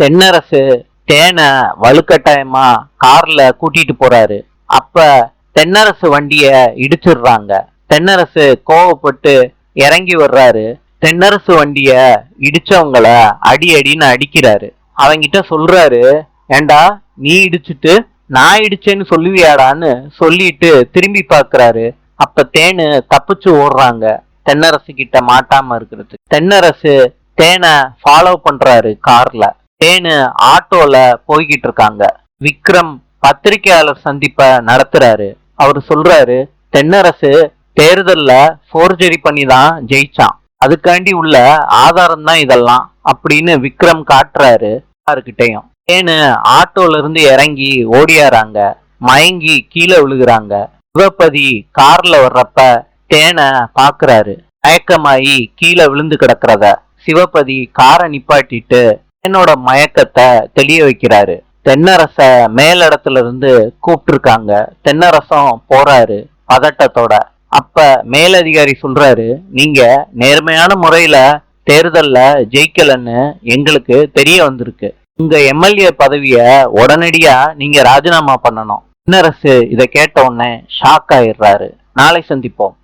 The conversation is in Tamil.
தென்னரசு தேனை வலுக்கட்டாயமா கார்ல கூட்டிட்டு போறாரு. அப்ப தென்னரசு வண்டிய இடிச்சிடுறாங்க. தென்னரசு கோவப்பட்டு இறங்கி வர்றாரு. தென்னரசு வண்டிய இடிச்சவங்கள அடி அடின்னு அடிக்கிறாரு. அவங்கிட்ட சொல்றாரு, ஏண்டா நீ இடிச்சிட்டு நான் இடிச்சேன்னு சொல்லுவியாடான்னு சொல்லிட்டு திரும்பி பாக்குறாரு. அப்ப தேனு தப்பிச்சு ஓடுறாங்க தென்னரசு கிட்ட மாட்டாம இருக்கிறது. தென்னரசு தேனை ஃபாலோ பண்றாரு கார்ல. தேனு ஆட்டோல போய்கிட்டு இருக்காங்க. விக்ரம் பத்திரிகையாளர் சந்திப்ப நடத்துறாரு. அவரு சொல்றாரு, தென்னரசு தேர்தல்ல போர்ஜரி பண்ணி தான் ஜெயிச்சான், அதுக்காண்டி உள்ள ஆதாரம் தான் இதெல்லாம் அப்படின்னு விக்ரம் காட்டுறாரு யாருக்கிட்டையும். தேனு ஆட்டோல இருந்து இறங்கி ஓடியாராங்க. மயங்கி கீழே விழுகிறாங்க. சிவபதி கார்ல வர்றப்ப தேனை பாக்குறாரு. மயக்கமாயி கீழே விழுந்து கிடக்கிறத. சிவபதி காரை நிப்பாட்டிட்டு தேனோட மயக்கத்தை தெளிய வைக்கிறாரு. தென்னரச மேலிடத்துல இருந்து கூப்பிட்டுருக்காங்க. தென்னரசம் போறாரு பதட்டத்தோட. அப்ப மேலதிகாரி சொல்றாரு, நீங்க நேர்மையான முறையில தேர்தல்ல ஜெயிக்கலன்னு எங்களுக்கு தெரிய வந்திருக்கு. உங்க எம்எல்ஏ பதவிய உடனடியா நீங்க ராஜினாமா பண்ணணும். தென்னரசு இதை கேட்ட உடனே ஷாக் ஆயிடுறாரு. நாளை சந்திப்போம்.